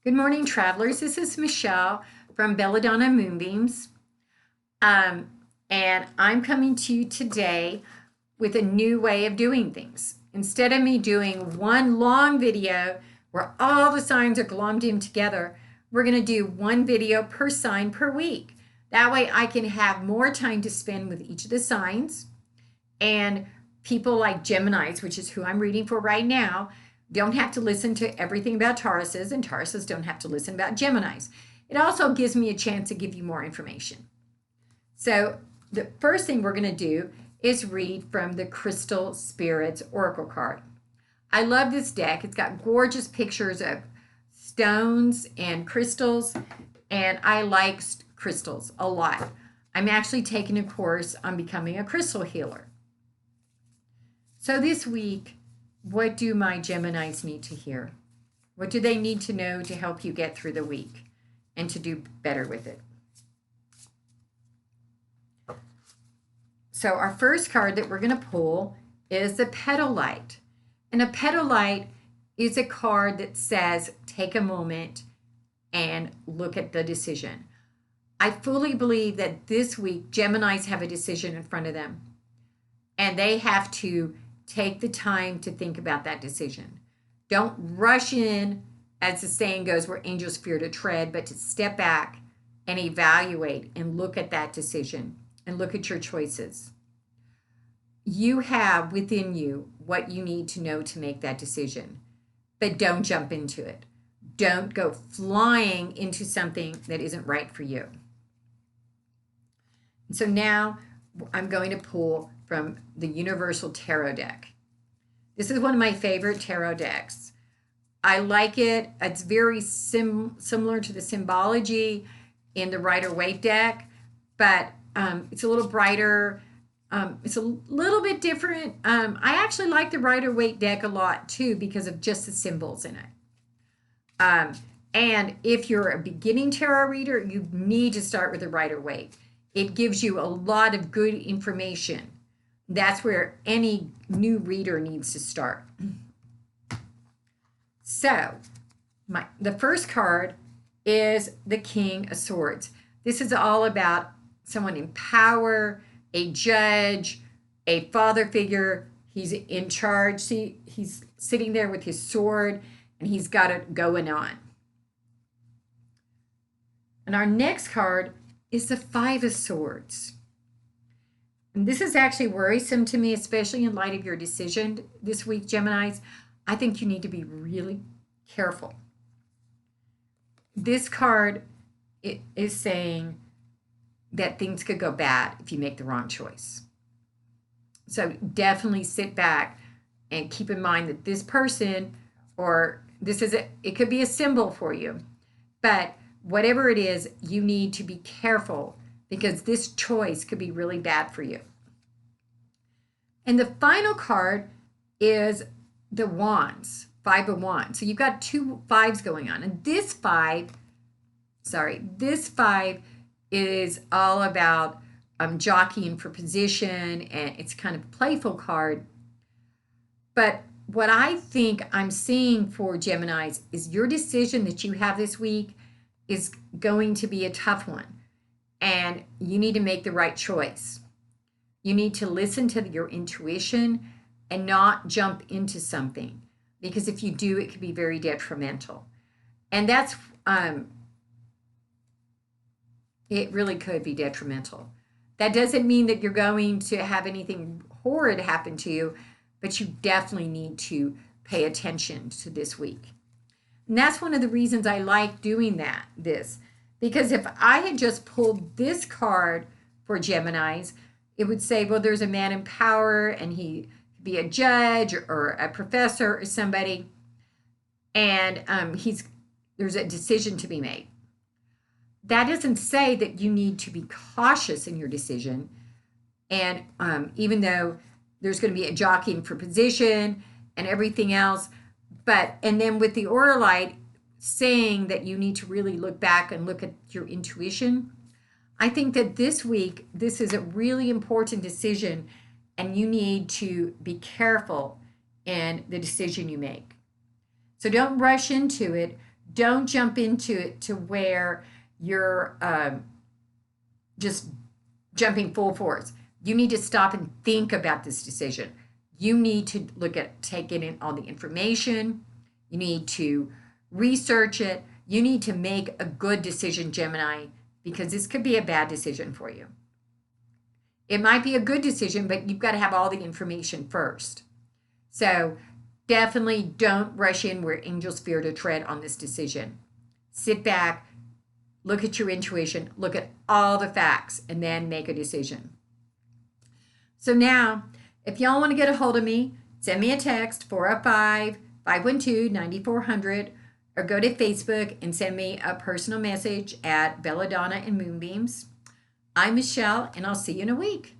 Good morning, travelers. This is Michelle from Belladonna Moonbeams. And I'm coming to you today with a new way of doing things. Instead of me doing one long video where all the signs are glommed in together, we're going to do one video per sign per week. That way I can have more time to spend with each of the signs. And people like Geminis, which is who I'm reading for right now, don't have to listen to everything about Tauruses, and Tauruses don't have to listen about Geminis. It also gives me a chance to give you more information. So the first thing we're going to do is read from the Crystal Spirits Oracle card. I love this deck. It's got gorgeous pictures of stones and crystals, and I like crystals a lot. I'm actually taking a course on becoming a crystal healer. So this week, what do my Geminis need to hear? What do they need to know to help you get through the week and to do better with it? So our first card that we're going to pull is the Petal Light. And a Petal Light is a card that says, take a moment and look at the decision. I fully believe that this week, Geminis have a decision in front of them. And they have to take the time to think about that decision. Don't rush in, as the saying goes, where angels fear to tread, but to step back and evaluate and look at that decision and look at your choices. You have within you what you need to know to make that decision, but don't jump into it. Don't go flying into something that isn't right for you. And so now I'm going to pull from the Universal Tarot deck. This is one of my favorite tarot decks. I like it. It's very similar to the symbology in the Rider-Waite deck, but it's a little brighter. It's a little bit different. I actually like the Rider-Waite deck a lot too because of just the symbols in it. And if you're a beginning tarot reader, you need to start with the Rider-Waite. It gives you a lot of good information. That's where any new reader needs to start. So, the first card is the King of Swords. This is all about someone in power, a judge, a father figure. He's in charge. See, he's sitting there with his sword, and he's got it going on. And our next card is the Five of Swords. And this is actually worrisome to me, especially in light of your decision this week, Geminis. I think you need to be really careful. This card is saying that things could go bad if you make the wrong choice. So definitely sit back and keep in mind that this person, or it could be a symbol for you, but whatever it is, you need to be careful because this choice could be really bad for you. And the final card is the Wands, Five of Wands. So you've got two fives going on. And this five is all about jockeying for position, and it's kind of a playful card. But what I think I'm seeing for Geminis is your decision that you have this week is going to be a tough one. And you need to make the right choice. You need to listen to your intuition and not jump into something. Because if you do, it could be very detrimental. And that's, it really could be detrimental. That doesn't mean that you're going to have anything horrid happen to you, but you definitely need to pay attention to this week. And that's one of the reasons I like doing this. Because if I had just pulled this card for Geminis, it would say, well, there's a man in power and he could be a judge or a professor or somebody. And there's a decision to be made. That doesn't say that you need to be cautious in your decision. And even though there's going to be a jockeying for position and everything else, and then with the Aura Light saying that you need to really look back and look at your intuition, I think that this week, this is a really important decision and you need to be careful in the decision you make. So don't rush into it. Don't jump into it to where you're just jumping full force. You need to stop and think about this decision. You need to look at taking in all the information. You need to research it. You need to make a good decision, Gemini, because this could be a bad decision for you. It might be a good decision, but you've got to have all the information first. So definitely don't rush in where angels fear to tread on this decision. Sit back, look at your intuition, look at all the facts, and then make a decision. So now, if y'all want to get a hold of me, send me a text, 405-512-9400, or go to Facebook and send me a personal message at Belladonna and Moonbeams. I'm Michelle, and I'll see you in a week.